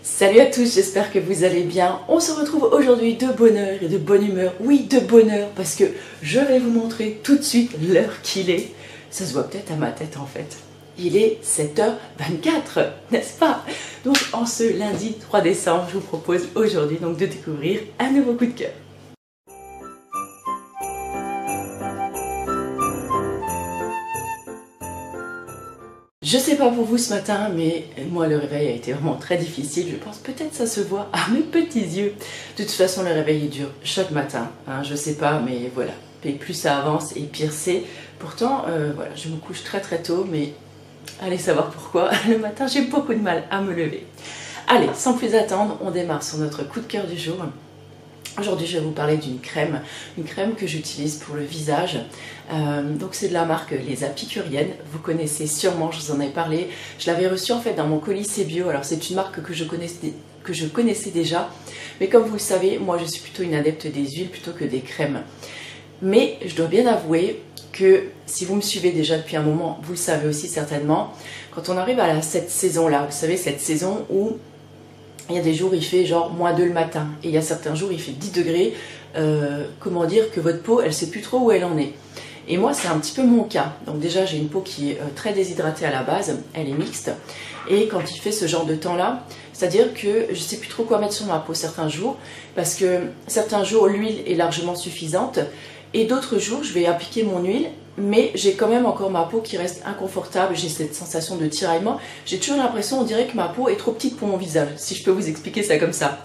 Salut à tous, j'espère que vous allez bien. On se retrouve aujourd'hui de bonne heure et de bonne humeur. Oui, de bonne heure, parce que je vais vous montrer tout de suite l'heure qu'il est. Ça se voit peut-être à ma tête en fait. Il est 7h24, n'est-ce pas? Donc en ce lundi 3 décembre, je vous propose aujourd'hui donc de découvrir un nouveau coup de cœur. Je sais pas pour vous ce matin, mais moi le réveil a été vraiment très difficile. Je pense peut-être ça se voit à mes petits yeux. De toute façon, le réveil il dure chaque matin. Hein, je sais pas, mais voilà. Et plus ça avance et pire c'est. Pourtant, voilà, je me couche très très tôt, mais allez savoir pourquoi. Le matin, j'ai beaucoup de mal à me lever. Allez, sans plus attendre, on démarre sur notre coup de cœur du jour. Aujourd'hui, je vais vous parler d'une crème que j'utilise pour le visage. Donc c'est de la marque Les Apicuriennes. Vous connaissez sûrement, je vous en ai parlé. Je l'avais reçue en fait dans mon colis C'est Bio. Alors c'est une marque que je connaissais déjà. Mais comme vous le savez, moi je suis plutôt une adepte des huiles plutôt que des crèmes. Mais je dois bien avouer que si vous me suivez déjà depuis un moment, vous le savez aussi certainement, quand on arrive à cette saison-là, vous savez cette saison où il y a des jours il fait genre -2 le matin et il y a certains jours il fait 10 degrés, comment dire que votre peau elle sait plus trop où elle en est. Et moi c'est un petit peu mon cas. Donc déjà j'ai une peau qui est très déshydratée à la base, elle est mixte. Et quand il fait ce genre de temps là, c'est à dire que je sais plus trop quoi mettre sur ma peau certains jours, parce que certains jours l'huile est largement suffisante et d'autres jours je vais appliquer mon huile, mais j'ai quand même encore ma peau qui reste inconfortable, j'ai cette sensation de tiraillement, j'ai toujours l'impression, on dirait que ma peau est trop petite pour mon visage, si je peux vous expliquer ça comme ça.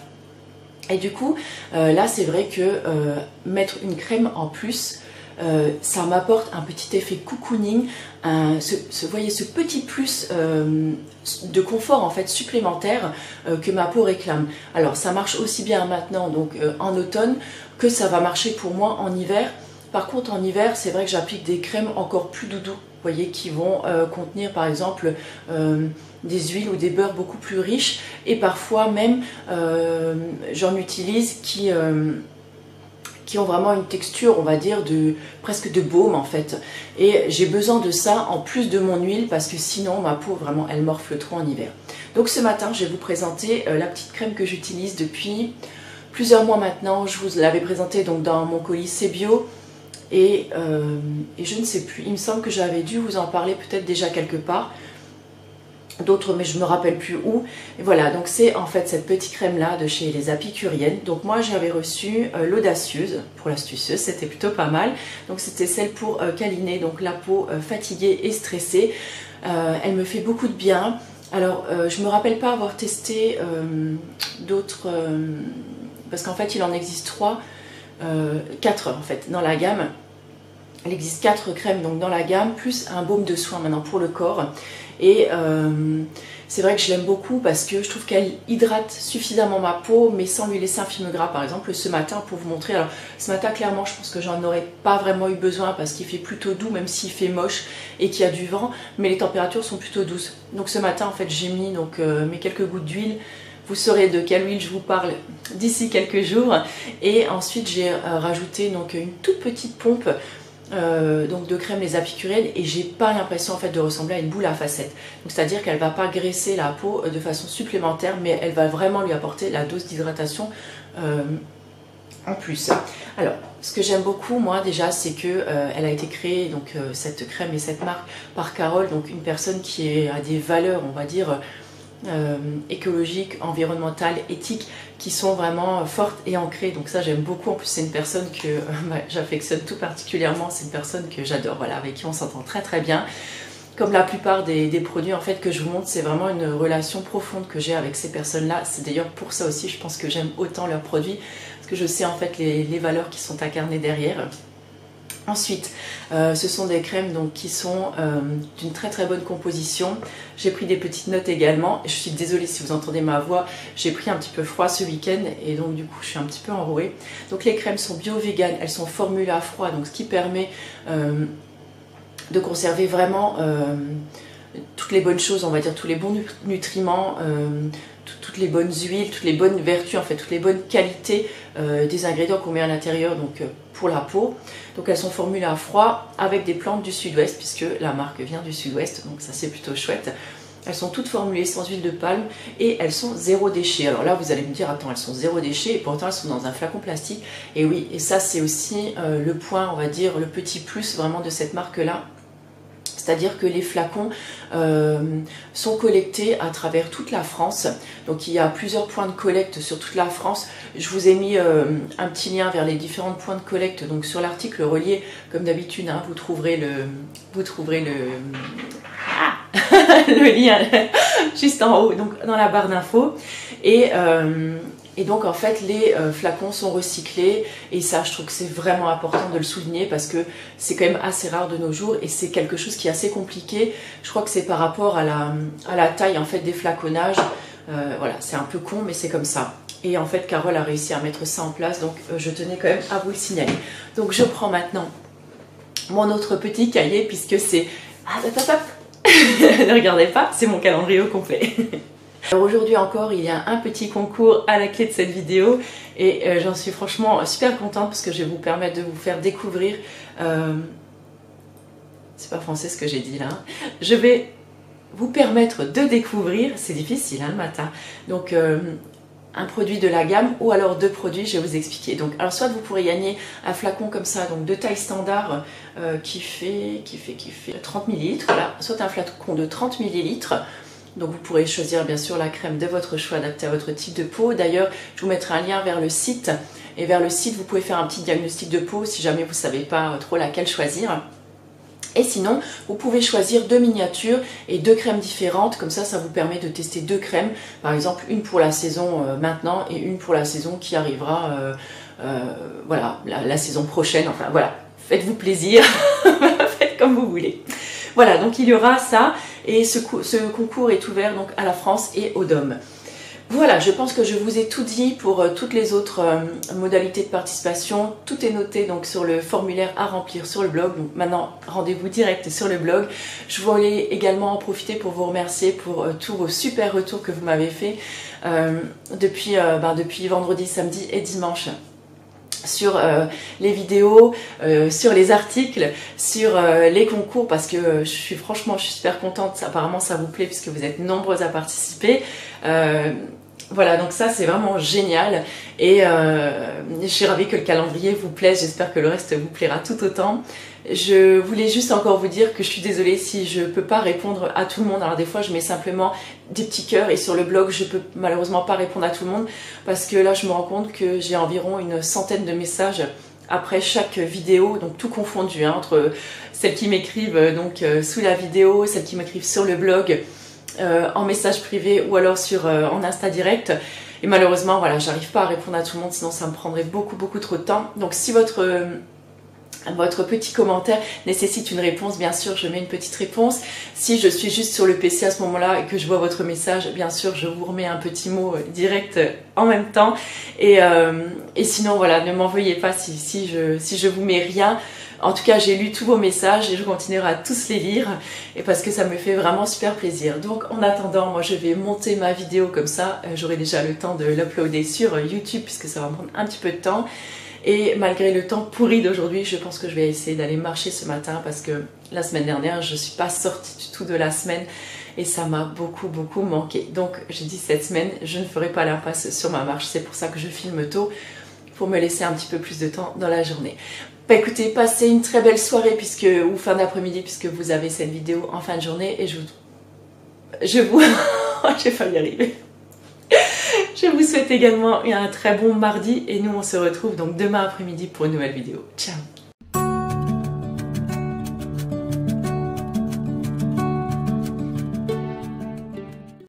Et du coup, là c'est vrai que mettre une crème en plus, ça m'apporte un petit effet cocooning, voyez, ce petit plus de confort en fait supplémentaire que ma peau réclame. Alors ça marche aussi bien maintenant donc en automne que ça va marcher pour moi en hiver. Par contre en hiver c'est vrai que j'applique des crèmes encore plus doudou, vous voyez, qui vont contenir par exemple des huiles ou des beurres beaucoup plus riches, et parfois même j'en utilise qui ont vraiment une texture, on va dire, presque de baume en fait. Et j'ai besoin de ça en plus de mon huile, parce que sinon ma peau vraiment elle morfle trop en hiver. Donc ce matin je vais vous présenter la petite crème que j'utilise depuis plusieurs mois maintenant. Je vous l'avais présentée donc dans mon colis C'est Bio. Et je ne sais plus, il me semble que j'avais dû vous en parler peut-être déjà quelque part, d'autres mais je ne me rappelle plus où. Et voilà, donc c'est en fait cette petite crème là de chez Les Apicuriennes. Donc moi j'avais reçu l'audacieuse pour l'astucieuse, c'était plutôt pas mal. Donc c'était celle pour câliner donc la peau fatiguée et stressée. Elle me fait beaucoup de bien. Alors je me rappelle pas avoir testé d'autres, parce qu'en fait il en existe 4 en fait dans la gamme. Il existe 4 crèmes donc dans la gamme, plus un baume de soin maintenant pour le corps. Et c'est vrai que je l'aime beaucoup parce que je trouve qu'elle hydrate suffisamment ma peau, mais sans lui laisser un film gras. Par exemple ce matin, pour vous montrer, alors ce matin clairement je pense que j'en aurais pas vraiment eu besoin parce qu'il fait plutôt doux, même s'il fait moche et qu'il y a du vent, mais les températures sont plutôt douces. Donc ce matin en fait j'ai mis donc mes quelques gouttes d'huile. Vous saurez de quelle huile je vous parle d'ici quelques jours. Et ensuite j'ai rajouté donc une toute petite pompe donc de crème Les Apicuriennes, et j'ai pas l'impression en fait de ressembler à une boule à facettes. Donc c'est à dire qu'elle va pas graisser la peau de façon supplémentaire, mais elle va vraiment lui apporter la dose d'hydratation en plus. Alors ce que j'aime beaucoup moi déjà, c'est que elle a été créée donc cette crème et cette marque par Carole, donc une personne qui a des valeurs on va dire écologiques, environnementales, éthiques, qui sont vraiment fortes et ancrées. Donc ça j'aime beaucoup. En plus c'est une personne que j'affectionne tout particulièrement, c'est une personne que j'adore, voilà, avec qui on s'entend très très bien. Comme la plupart des produits en fait que je vous montre, c'est vraiment une relation profonde que j'ai avec ces personnes là. C'est d'ailleurs pour ça aussi je pense que j'aime autant leurs produits, parce que je sais en fait les valeurs qui sont incarnées derrière. Ensuite, ce sont des crèmes donc, qui sont d'une très très bonne composition. J'ai pris des petites notes également. Je suis désolée si vous entendez ma voix, j'ai pris un petit peu froid ce week-end et donc du coup je suis un petit peu enrouée. Donc les crèmes sont bio-véganes, elles sont formulées à froid, donc ce qui permet de conserver vraiment toutes les bonnes choses, on va dire tous les bons nutriments, toutes les bonnes huiles, toutes les bonnes vertus, en fait toutes les bonnes qualités des ingrédients qu'on met à l'intérieur donc pour la peau. Donc elles sont formulées à froid avec des plantes du sud-ouest, puisque la marque vient du sud-ouest, donc ça c'est plutôt chouette. Elles sont toutes formulées sans huile de palme et elles sont zéro déchet. Alors là, vous allez me dire, attends, elles sont zéro déchet et pourtant elles sont dans un flacon plastique. Et oui, et ça c'est aussi le point, on va dire, le petit plus vraiment de cette marque-là. C'est-à-dire que les flacons sont collectés à travers toute la France. Donc il y a plusieurs points de collecte sur toute la France. Je vous ai mis un petit lien vers les différents points de collecte. Donc sur l'article relié, comme d'habitude, hein, vous trouverez le lien juste en haut, donc dans la barre d'infos. Et donc en fait les flacons sont recyclés et ça je trouve que c'est vraiment important de le souligner parce que c'est quand même assez rare de nos jours et c'est quelque chose qui est assez compliqué. Je crois que c'est par rapport à la taille en fait des flaconnages. Voilà, c'est un peu con mais c'est comme ça. Et en fait Carole a réussi à mettre ça en place, donc je tenais quand même à vous le signaler. Donc je prends maintenant mon autre petit cahier puisque c'est... Ah, ne regardez pas, c'est mon calendrier au complet. Alors aujourd'hui encore, il y a un petit concours à la clé de cette vidéo et j'en suis franchement super contente parce que je vais vous permettre de vous faire découvrir... c'est pas français ce que j'ai dit là. Je vais vous permettre de découvrir, c'est difficile hein, le matin, donc un produit de la gamme ou alors deux produits, je vais vous expliquer. Donc, alors soit vous pourrez gagner un flacon comme ça, donc de taille standard qui fait 30 ml, voilà, soit un flacon de 30 ml. Donc vous pourrez choisir bien sûr la crème de votre choix adaptée à votre type de peau. D'ailleurs, je vous mettrai un lien vers le site. Et vers le site, vous pouvez faire un petit diagnostic de peau si jamais vous ne savez pas trop laquelle choisir. Et sinon, vous pouvez choisir deux miniatures et deux crèmes différentes. Comme ça, ça vous permet de tester deux crèmes. Par exemple, une pour la saison maintenant et une pour la saison qui arrivera voilà, la saison prochaine. Enfin voilà, faites-vous plaisir. Faites comme vous voulez. Voilà, donc il y aura ça et ce concours est ouvert donc à la France et au DOM. Voilà, je pense que je vous ai tout dit pour toutes les autres modalités de participation. Tout est noté donc sur le formulaire à remplir sur le blog. Donc maintenant, rendez-vous direct sur le blog. Je voulais également en profiter pour vous remercier pour tous vos super retours que vous m'avez fait depuis vendredi, samedi et dimanche. Sur les vidéos, sur les articles, sur les concours parce que je suis super contente, apparemment ça vous plaît puisque vous êtes nombreuses à participer. Voilà, donc ça c'est vraiment génial et je suis ravie que le calendrier vous plaise, j'espère que le reste vous plaira tout autant. Je voulais juste encore vous dire que je suis désolée si je ne peux pas répondre à tout le monde. Alors des fois je mets simplement des petits cœurs et sur le blog je ne peux malheureusement pas répondre à tout le monde parce que là je me rends compte que j'ai environ une centaine de messages après chaque vidéo, donc tout confondu hein, entre celles qui m'écrivent donc sous la vidéo, celles qui m'écrivent sur le blog, en message privé ou alors en Insta direct. Et malheureusement voilà, j'arrive pas à répondre à tout le monde sinon ça me prendrait beaucoup trop de temps. Donc si votre petit commentaire nécessite une réponse, bien sûr je mets une petite réponse. Si je suis juste sur le PC à ce moment-là et que je vois votre message, bien sûr je vous remets un petit mot direct en même temps. Et sinon voilà, ne m'en veuillez pas si je vous mets rien. En tout cas j'ai lu tous vos messages et je continuerai à tous les lire et parce que ça me fait vraiment super plaisir. Donc en attendant, moi je vais monter ma vidéo comme ça, j'aurai déjà le temps de l'uploader sur YouTube puisque ça va me prendre un petit peu de temps. Et malgré le temps pourri d'aujourd'hui, je pense que je vais essayer d'aller marcher ce matin parce que la semaine dernière, je ne suis pas sortie du tout de la semaine et ça m'a beaucoup manqué. Donc j'ai dit cette semaine, je ne ferai pas l'impasse sur ma marche. C'est pour ça que je filme tôt, pour me laisser un petit peu plus de temps dans la journée. Bah écoutez, passez une très belle soirée ou fin d'après-midi puisque vous avez cette vidéo en fin de journée et je vous... j'ai failli y arriver. Je vous souhaite également un très bon mardi et nous on se retrouve donc demain après-midi pour une nouvelle vidéo. Ciao!